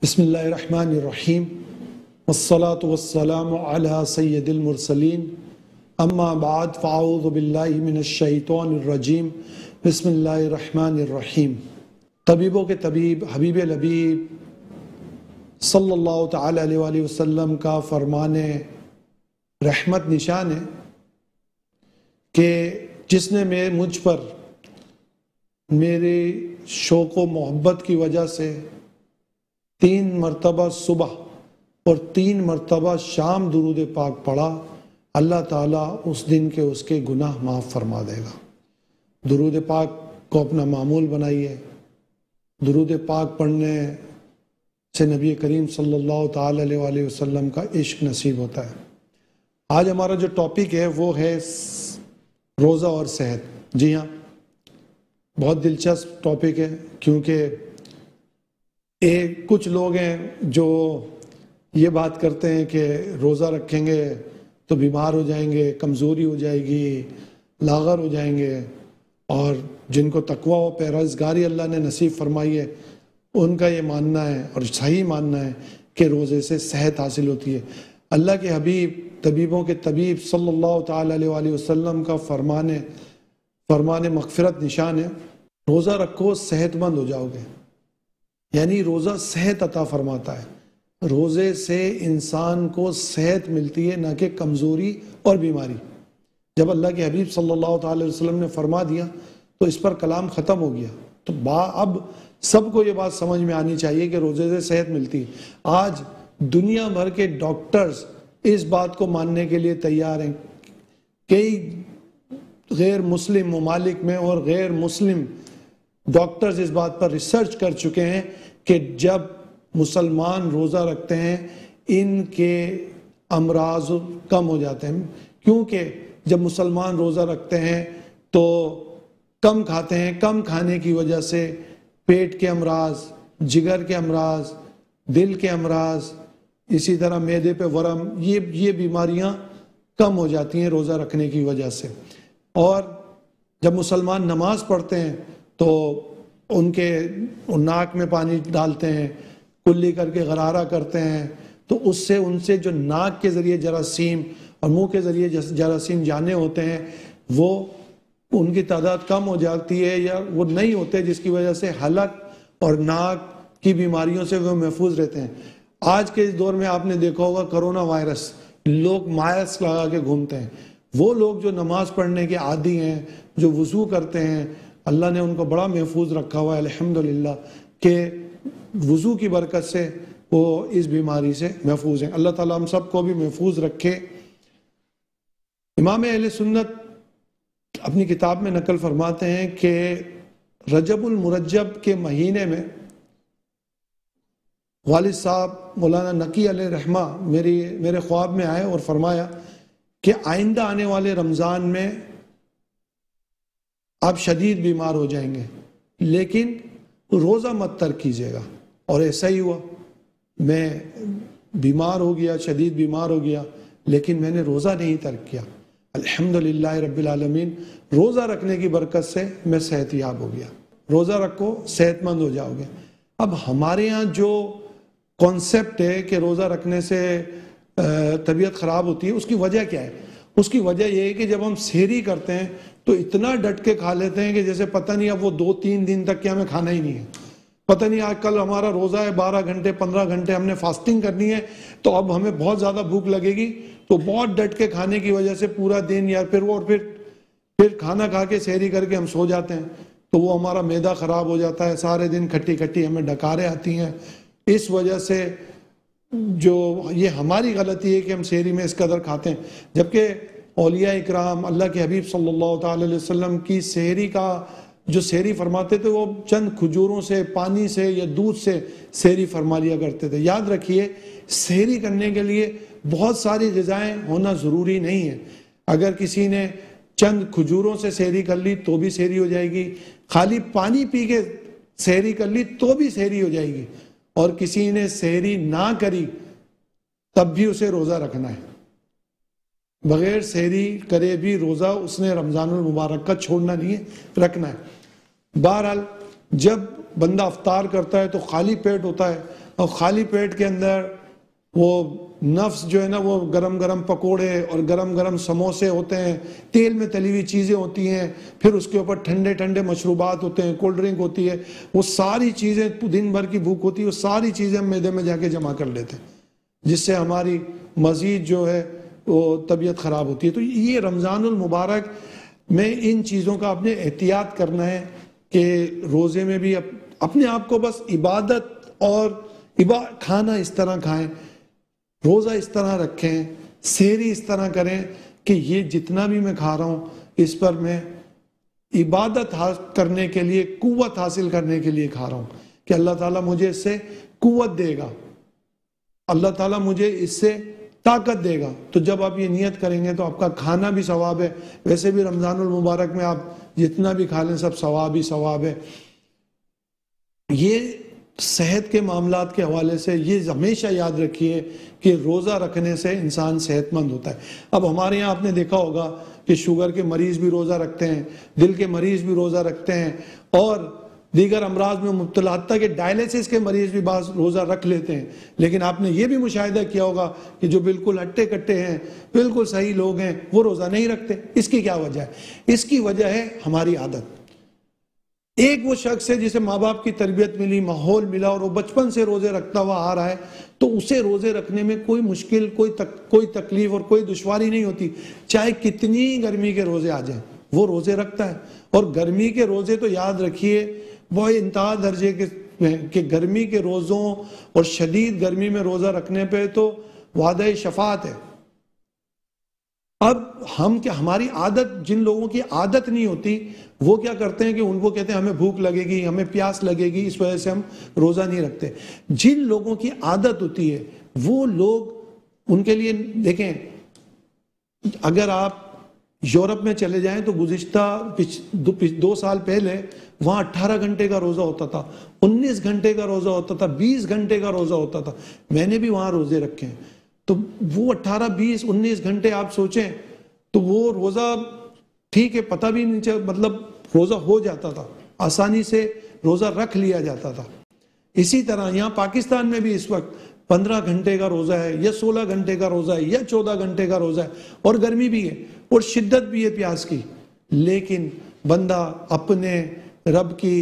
बिस्मिल्लाहिर्रहमानिर्रहीम वस्सलातु वस्सलामु अला सय्यदिल मुरसलीन अम्मा बाद फ़अऊज़ु बिल्लाहि मिनश्शैतानिर्रजीम बिस्मिल्लाहिर्रहमानिर्रहीम। तबीबों के तबीब हबीब लबीब सल्लल्लाहु तआला अलैहि वसल्लम का फरमाने रहमत निशान है कि जिसने मुझ पर मेरे शौक़ व मोहब्बत की वजह से 3 मरतबा सुबह और 3 मरतबा शाम दुरूद पाक पढ़ा, अल्लाह ताला उस दिन के उसके गुनाह माफ़ फरमा देगा। दुरूद पाक को अपना मामूल बनाइए। दुरूद पाक पढ़ने से नबी करीम सल्लल्लाहु ताला अलैहि वसल्लम का इश्क नसीब होता है। आज हमारा जो टॉपिक है वो है रोज़ा और सेहत। जी हाँ, बहुत दिलचस्प टॉपिक है, क्योंकि कुछ लोग हैं जो ये बात करते हैं कि रोज़ा रखेंगे तो बीमार हो जाएंगे, कमज़ोरी हो जाएगी, लागर हो जाएंगे, और जिनको तकवा व परहेज़गारी अल्लाह ने नसीब फरमाई है उनका ये मानना है और सही मानना है कि रोज़े से सेहत हासिल होती है। अल्लाह के हबीब तबीबों के तबीब सल्लल्लाहु ताला अलैहि वसल्लम का फरमाने मग़फ़िरत निशान है, रोज़ा रखो सेहतमंद हो जाओगे। यानी रोज़ा सेहत अता फरमाता है। रोज़े से इंसान को सेहत मिलती है, ना कि कमज़ोरी और बीमारी। जब अल्लाह के हबीब सल्लल्लाहु अलैहि वसल्लम ने फरमा दिया तो इस पर कलाम ख़त्म हो गया। तो अब सबको ये बात समझ में आनी चाहिए कि रोज़े से सेहत मिलती है। आज दुनिया भर के डॉक्टर्स इस बात को मानने के लिए तैयार हैं। कई गैर मुस्लिम ममालिक में और गैर मुस्लिम डॉक्टर्स इस बात पर रिसर्च कर चुके हैं कि जब मुसलमान रोज़ा रखते हैं इनके अमराज कम हो जाते हैं। क्योंकि जब मुसलमान रोज़ा रखते हैं तो कम खाते हैं, कम खाने की वजह से पेट के अमराज, जिगर के अमराज, दिल के अमराज, इसी तरह मैदे पे वरम, ये बीमारियां कम हो जाती हैं रोज़ा रखने की वजह से। और जब मुसलमान नमाज पढ़ते हैं तो उनके नाक में पानी डालते हैं, कुल्ली करके गरारा करते हैं, तो उससे उनसे जो नाक के ज़रिए जरासीम और मुंह के ज़रिए जरासीम जाने होते हैं वो उनकी तादाद कम हो जाती है या वो नहीं होते, जिसकी वजह से हलक और नाक की बीमारियों से वो महफूज रहते हैं। आज के इस दौर में आपने देखा होगा कोरोना वायरस, लोग मास्क लगा के घूमते हैं। वो लोग जो नमाज पढ़ने के आदी हैं, जो वज़ू करते हैं, अल्लाह ने उनको बड़ा महफूज रखा हुआ है अल्हम्दुलिल्लाह, कि वज़ू की बरकत से वो इस बीमारी से महफूज हैं। अल्लाह ताला हम सबको भी महफूज रखे। इमाम अहले सुन्नत अपनी किताब में नकल फरमाते हैं कि रजबुल मुरज्जब के महीने में वालिद साहब मौलाना नकी अलैहि रहमा मेरे ख्वाब में आए और फरमाया कि आइंदा आने वाले रमज़ान में आप शदीद बीमार हो जाएंगे, लेकिन रोज़ा मत तर्क कीजिएगा। और ऐसा ही हुआ, मैं बीमार हो गया, शदीद बीमार हो गया, लेकिन मैंने रोज़ा नहीं तर्क किया। अल्हम्दुलिल्लाह रब्बिल आलमीन, रोज़ा रखने की बरकत से मैं सेहतयाब हो गया। रोज़ा रखो, सेहतमंद हो जाओगे। अब हमारे यहाँ जो कॉन्सेप्ट है कि रोज़ा रखने से तबीयत ख़राब होती है, उसकी वजह क्या है? उसकी वजह यह है कि जब हम सेहरी करते हैं तो इतना डट के खा लेते हैं कि जैसे पता नहीं अब वो 2-3 दिन तक क्या हमें खाना ही नहीं है। पता नहीं आज कल हमारा रोज़ा है, 12 घंटे 15 घंटे हमने फास्टिंग करनी है, तो अब हमें बहुत ज़्यादा भूख लगेगी, तो बहुत डट के खाने की वजह से पूरा दिन या फिर खाना खा के सेहरी करके हम सो जाते हैं, तो वो हमारा मैदा ख़राब हो जाता है। सारे दिन खट्टी खट्टी हमें डकारें आती हैं। इस वजह से जो ये हमारी गलती है कि हम सेहरी में इस कदर खाते हैं, जबकि औलिया इकराम अल्लाह के हबीब सल्लल्लाहु ताला अलैहि वसल्लम की सेहरी का जो सेहरी फरमाते थे वो चंद खजूरों से, पानी से या दूध से सेहरी फरमा लिया करते थे। याद रखिए, सेहरी करने के लिए बहुत सारी ग़िज़ाएँ होना ज़रूरी नहीं है। अगर किसी ने चंद खजूरों से सेहरी कर ली तो भी सेहरी हो जाएगी, खाली पानी पी के सेहरी कर ली तो भी सेहरी हो जाएगी, और किसी ने सेहरी ना करी तब भी उसे रोज़ा रखना है। बगैर सेहरी करे भी रोज़ा उसने रमज़ानुल मुबारक का छोड़ना नहीं है, रखना है। बहरहाल जब बंदा अफ्तार करता है तो खाली पेट होता है, और खाली पेट के अंदर वो नफ्स जो है ना, वो गरम गरम पकोड़े और गरम गरम समोसे होते हैं, तेल में तली हुई चीज़ें होती हैं, फिर उसके ऊपर ठंडे ठंडे मशरूबात होते हैं, कोल्ड ड्रिंक होती है, वो सारी चीज़ें, दिन भर की भूख होती है, वो सारी चीज़ें हम मैदे में जाके जमा कर लेते हैं, जिससे हमारी मज़ीद जो है वो तबीयत ख़राब होती है। तो ये रमज़ानुल मुबारक में इन चीज़ों का आपने एहतियात करना है कि रोज़े में भी अपने आप को बस इबादत और खाना इस तरह खाएं, रोज़ा इस तरह रखें, सेहरी इस तरह करें कि ये जितना भी मैं खा रहा हूँ इस पर मैं इबादत करने के लिए, कुव्वत हासिल करने के लिए खा रहा हूँ, कि अल्लाह ताला मुझे इससे कुव्वत देगा, अल्लाह ताला मुझे इससे ताकत देगा। तो जब आप ये नियत करेंगे तो आपका खाना भी सवाब है। वैसे भी रमज़ानुल मुबारक में आप जितना भी खा लें सब सवाब ही सवाब है। ये सेहत के मामलात के हवाले से ये हमेशा याद रखिए कि रोज़ा रखने से इंसान सेहतमंद होता है। अब हमारे यहाँ आपने देखा होगा कि शुगर के मरीज़ भी रोज़ा रखते हैं, दिल के मरीज़ भी रोज़ा रखते हैं, और दीगर अमराज में मुब्तला, हत्ता कि डायलिसिस के मरीज़ भी बाज़ रोज़ा रख लेते हैं। लेकिन आपने ये भी मुशाहिदा किया होगा कि जो बिल्कुल हट्टे कट्टे हैं, बिल्कुल सही लोग हैं, वो रोज़ा नहीं रखते। इसकी क्या वजह है? इसकी वजह है हमारी आदत। एक वो शख्स है जिसे माँ बाप की तरबियत मिली, माहौल मिला, और वो बचपन से रोज़े रखता हुआ आ रहा है, तो उसे रोज़े रखने में कोई मुश्किल, कोई तकलीफ और कोई दुश्वारी नहीं होती। चाहे कितनी गर्मी के रोज़े आ जाएं, वो रोज़े रखता है। और गर्मी के रोज़े तो याद रखिए वो इंतहा दर्जे के गर्मी के रोज़ों और शदीद गर्मी में रोज़ा रखने पे तो वादा शफात है। अब हम क्या, हमारी आदत, जिन लोगों की आदत नहीं होती वो क्या करते हैं कि उनको कहते हैं हमें भूख लगेगी, हमें प्यास लगेगी, इस वजह से हम रोज़ा नहीं रखते। जिन लोगों की आदत होती है वो लोग, उनके लिए देखें, अगर आप यूरोप में चले जाएं तो गुज़िश्ता 2 साल पहले वहाँ 18 घंटे का रोज़ा होता था, 19 घंटे का रोज़ा होता था, 20 घंटे का रोज़ा होता था। मैंने भी वहाँ रोज़े रखे हैं। तो वो 18, 20, 19 घंटे आप सोचें तो वो रोज़ा, ठीक है, पता भी नहीं चल, मतलब रोज़ा हो जाता था, आसानी से रोज़ा रख लिया जाता था। इसी तरह यहाँ पाकिस्तान में भी इस वक्त 15 घंटे का रोज़ा है, या 16 घंटे का रोज़ा है, या 14 घंटे का रोज़ा है, और गर्मी भी है और शिद्दत भी है प्यास की। लेकिन बंदा अपने रब की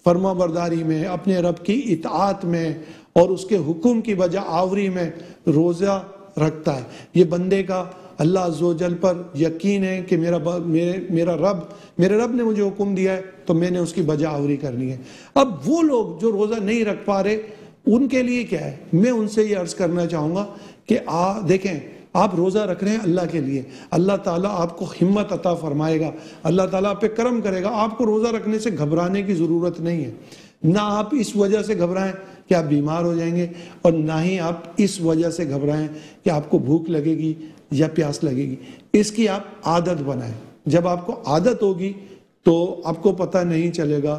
फर्माबरदारी में, अपने रब की इताअत में और उसके हुक्म की बजा आवरी में रोज़ा रखता है। ये बंदे का अल्लाह अज़्ज़ व जल पर यकीन है कि मेरे रब ने मुझे हुक्म दिया है तो मैंने उसकी बजा आवरी करनी है। अब वो लोग जो रोज़ा नहीं रख पा रहे, उनके लिए क्या है? मैं उनसे ये अर्ज़ करना चाहूँगा कि देखें, आप रोज़ा रख रहे हैं अल्लाह के लिए, अल्लाह ताला आपको हिम्मत अता फरमाएगा, अल्लाह ताला आप पे करम करेगा। आपको रोज़ा रखने से घबराने की ज़रूरत नहीं है। ना आप इस वजह से घबराएं कि आप बीमार हो जाएंगे, और ना ही आप इस वजह से घबराएं कि आपको भूख लगेगी या प्यास लगेगी। इसकी आप आदत बनाएं। जब आपको आदत होगी तो आपको पता नहीं चलेगा।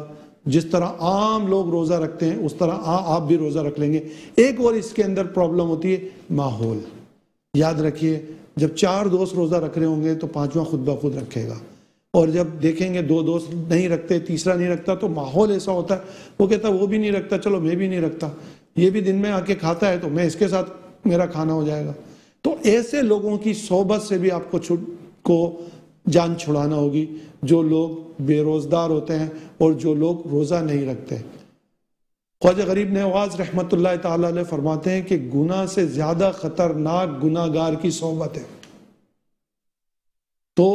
जिस तरह आम लोग रोज़ा रखते हैं उस तरह आप भी रोज़ा रख लेंगे। एक और इसके अंदर प्रॉब्लम होती है, माहौल। याद रखिए, जब 4 दोस्त रोज़ा रख रहे होंगे तो 5वां खुद ब खुद रखेगा, और जब देखेंगे 2 दोस्त नहीं रखते, तीसरा नहीं रखता, तो माहौल ऐसा होता है, वो कहता है वो भी नहीं रखता, चलो मैं भी नहीं रखता, ये भी दिन में आके खाता है तो मैं इसके साथ मेरा खाना हो जाएगा। तो ऐसे लोगों की सोबत से भी आपको जान छुड़ाना होगी, जो लोग बेरोजगार होते हैं और जो लोग रोज़ा नहीं रखते। ख्वाजा गरीब नवाज रहमतुल्लाह ताला अलैह फरमाते हैं कि गुनाह से ज्यादा खतरनाक गुनाहगार की सोबत है। तो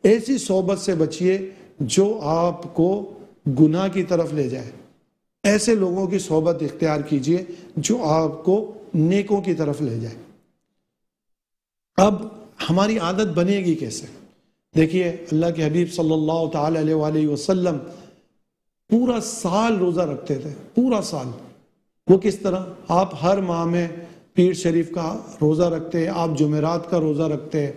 ऐसी सोबत से बचिए जो आपको गुनाह की तरफ ले जाए। ऐसे लोगों की सोबत इख्तियार कीजिए जो आपको नेकों की तरफ ले जाए। अब हमारी आदत बनेगी कैसे? देखिए, अल्लाह के हबीब सल्लल्लाहु ताला अलैहि वसल्लम पूरा साल रोज़ा रखते थे, पूरा साल। वो किस तरह? आप हर माह में पीर शरीफ का रोज़ा रखते हैं, आप जुमेरात का रोज़ा रखते हैं।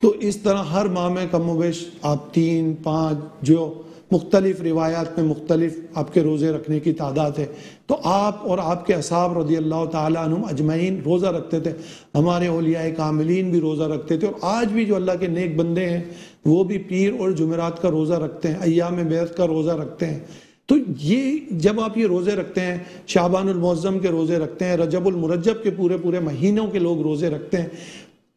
तो इस तरह हर माह में कमोबेश आप 3, 5 जो मुख्तलिफ रिवायात में मुख्तलिफ आपके रोज़े रखने की तादाद है। तो आप और आपके असहाब रज़ियल्लाहु ताला अन्हुम अजमईन रोज़ा रखते थे। हमारे औलियाए कामिलीन भी रोज़ा रखते थे, और आज भी जो अल्लाह के नेक बंदे हैं वो भी पीर और जुमेरात का रोज़ा रखते हैं, अय्याम बैत का रोज़ा रखते हैं। तो ये जब आप ये रोज़े रखते हैं, शाबानुल मुअज्जम के रोज़े रखते हैं, रजबुल मुरज्जब के पूरे पूरे महीनों के लोग रोज़े रखते हैं,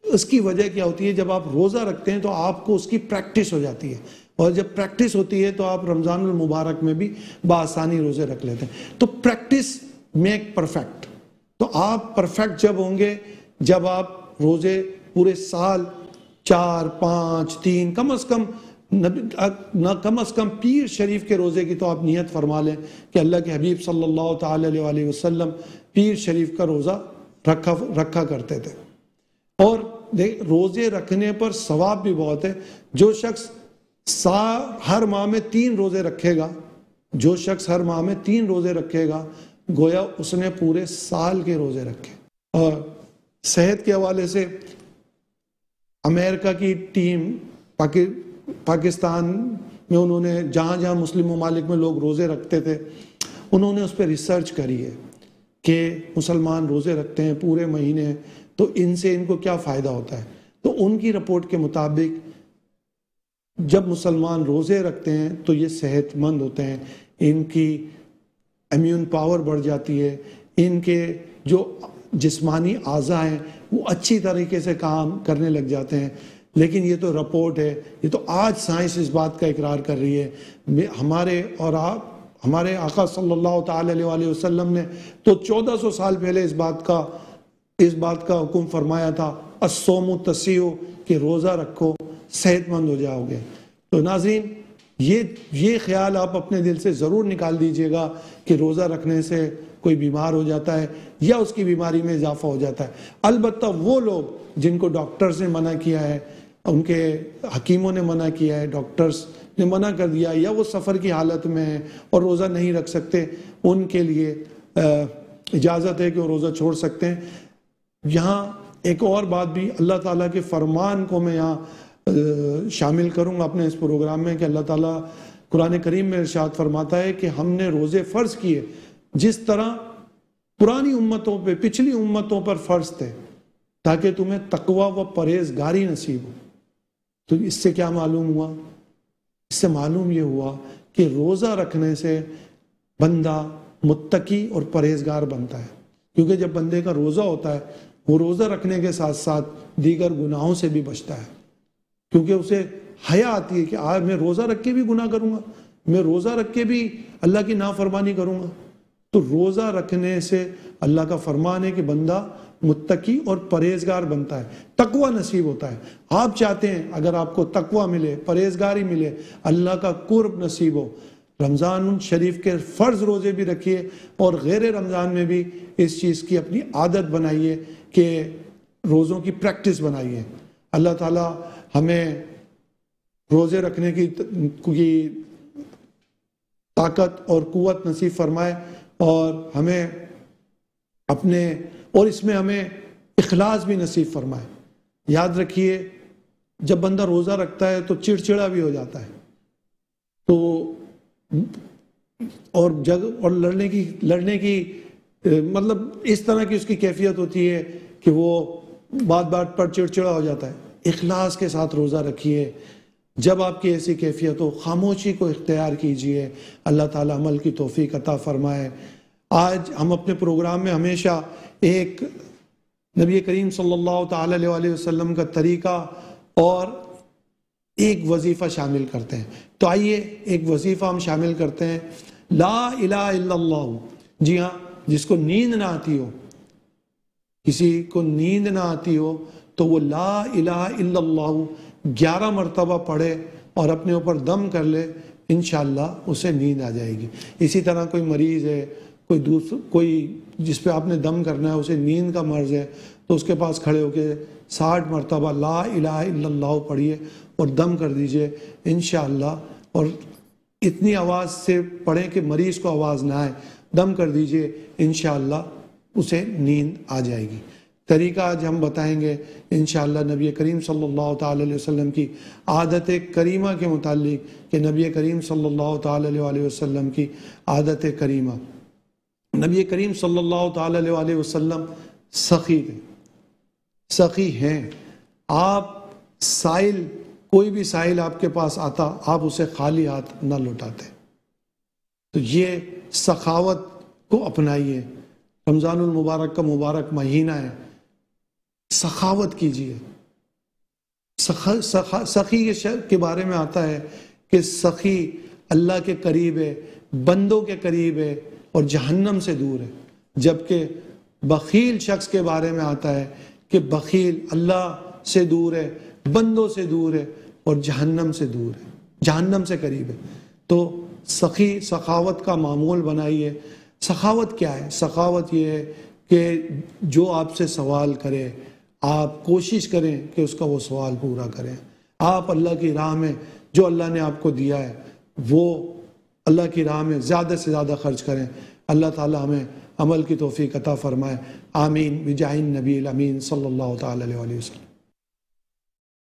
उसकी वजह क्या होती है, जब आप रोज़ा रखते हैं तो आपको उसकी प्रैक्टिस हो जाती है, और जब प्रैक्टिस होती है तो आप रमज़ानुल मुबारक में भी बासानी रोज़े रख लेते हैं। तो प्रैक्टिस मेक परफेक्ट। तो आप परफेक्ट जब होंगे जब आप रोज़े पूरे साल 4, 5, 3 कम अज़ कम पीर शरीफ के रोज़े की तो आप नियत फरमा लें कि अल्लाह के हबीब सल्लल्लाहु ताला अलैहि वसल्लम पीर शरीफ का रोज़ा रखा करते थे। और रोज़े रखने पर सवाब भी बहुत है। जो शख्स हर माह में 3 रोज़े रखेगा, जो शख्स हर माह में 3 रोज़े रखेगा, गोया उसने पूरे साल के रोज़े रखे। और सेहत के हवाले से अमेरिका की टीम पाकिस्तान में उन्होंने जहाँ जहाँ मुस्लिम ममालिक में लोग रोज़े रखते थे, उन्होंने उस पर रिसर्च करी है कि मुसलमान रोज़े रखते हैं पूरे महीने, तो इनसे इनको क्या फ़ायदा होता है। तो उनकी रिपोर्ट के मुताबिक जब मुसलमान रोज़े रखते हैं तो ये सेहतमंद होते हैं, इनकी इम्यून पावर बढ़ जाती है, इनके जो जिस्मानी आज़ा हैं वो अच्छी तरीके से काम करने लग जाते हैं। लेकिन ये तो रिपोर्ट है, ये तो आज साइंस इस बात का इकरार कर रही है। हमारे आका सल्लल्लाहु ताला अलैहि वसल्लम ने तो 1400 साल पहले इस बात का हुक्म फरमाया था, अस्सौमु तसियो, कि रोज़ा रखो सेहतमंद हो जाओगे। तो नाज़रीन, ये ख्याल आप अपने दिल से ज़रूर निकाल दीजिएगा कि रोज़ा रखने से कोई बीमार हो जाता है या उसकी बीमारी में इजाफा हो जाता है। अलबत्ता वो लोग जिनको डॉक्टर्स ने मना किया है, उनके हकीमों ने मना किया है, डॉक्टर्स ने मना कर दिया, या वो सफ़र की हालत में है और रोज़ा नहीं रख सकते, उनके लिए इजाज़त है कि वो रोज़ा छोड़ सकते हैं। यहाँ एक और बात भी, अल्लाह ताला के फरमान को मैं यहाँ शामिल करूँगा अपने इस प्रोग्राम में, कि अल्लाह ताला कुरान करीम में इरशाद फरमाता है कि हमने रोज़े फ़र्ज़ किए जिस तरह पुरानी उम्मतों पे, पिछली उम्मतों पर फ़र्ज़ थे, ताकि तुम्हें तकवा व परहेज़गारी नसीब हो। तो इससे क्या मालूम हुआ? इससे मालूम ये हुआ कि रोज़ा रखने से बंदा मुत्तकी और परहेज़गार बनता है, क्योंकि जब बंदे का रोज़ा होता है वो रोज़ा रखने के साथ साथ दीगर गुनाहों से भी बचता है, क्योंकि उसे हया आती है कि आज मैं रोज़ा रख के भी गुनाह करूँगा, मैं रोज़ा रख के भी अल्लाह की नाफरमानी करूँगा। तो रोज़ा रखने से अल्लाह का फरमान है कि बंदा मुत्तकी और परहेज़गार बनता है, तकवा नसीब होता है। आप चाहते हैं अगर आपको तकवा मिले, परहेज़गारी मिले, अल्लाह का कुर्ब नसीब हो, रमज़ान शरीफ के फ़र्ज़ रोज़े भी रखिए और गैर रमज़ान में भी इस चीज़ की अपनी आदत बनाइए कि रोज़ों की प्रैक्टिस बनाइए। अल्लाह ताला हमें रोज़े रखने की ताकत और कुव्वत नसीब फरमाए, और हमें इसमें हमें इखलास भी नसीब फरमाए। याद रखिए, जब बंदा रोज़ा रखता है तो चिड़चिड़ा भी हो जाता है, तो और लड़ने की मतलब इस तरह की उसकी कैफियत होती है कि वो बात पर चिड़चिड़ा हो जाता है। इखलास के साथ रोज़ा रखिए। जब आपकी ऐसी कैफियत हो, खामोशी को इख्तियार कीजिए। अल्लाह ताला अमल की तौफीक अता फरमाए। आज हम अपने प्रोग्राम में हमेशा एक नबी करीम सल्लल्लाहु ताला अलैहि वसल्लम का तरीका और एक वजीफ़ा शामिल करते हैं। तो आइए एक वजीफ़ा हम शामिल करते हैं, ला इलाहा इल्लल्लाह। जी हाँ, जिसको नींद ना आती हो, किसी को नींद ना आती हो, तो वो ला इलाहा इल्लल्लाह 11 मरतबा पढ़े और अपने ऊपर दम कर ले, इंशाअल्लाह उसे नींद आ जाएगी। इसी तरह कोई मरीज़ है, कोई जिस पे आपने दम करना है, उसे नींद का मर्ज़ है, तो उसके पास खड़े होकर 60 मरतबा ला इलाहा इल्लल्लाह पढ़िए और दम कर दीजिए इंशाअल्लाह। और इतनी आवाज़ से पढ़ें कि मरीज़ को आवाज़ ना आए, दम कर दीजिए, इंशाअल्लाह उसे नींद आ जाएगी। तरीका आज हम बताएंगे इंशाअल्लाह नबी करीम सल्लल्लाहु ताला अलैहि वसल्लम की आदत करीमा के मुतालिक, कि नबी करीम सल्लल्लाहु ताला अलैहि वसल्लम की आदत करीमा। नबी करीम सल्लल्लाहु ताला अलैहि वसल्लम सखी थे, सखी हैं। आप साइल, कोई भी साइल आपके पास आता, आप उसे खाली हाथ न लौटाते। तो ये सखावत को अपनाइए। रमज़ानुल मुबारक का मुबारक महीना है, सखावत कीजिए। सखी के बारे में आता है कि सखी अल्लाह के करीब है, बंदों के करीब है और जहन्नम से दूर है। जबकि बखील शख्स के बारे में आता है कि बखील अल्लाह से दूर है, बंदों से दूर है और जहन्नम से दूर है, जहन्नम से करीब है। तो सखी सखावत का मामूल बनाइए। सखावत क्या है? सखावत ये है कि जो आपसे सवाल करे आप कोशिश करें कि उसका वो सवाल पूरा करें। आप अल्लाह की राह में जो अल्लाह ने आपको दिया है वो अल्लाह की राह में ज़्यादा से ज़्यादा खर्च करें। अल्लाह ताला हमें अमल की तौफीक अता फरमाए। आमीन बिजाइन नबी अमीन सल्लल्लाहु तआला अलैहि वसल्लम।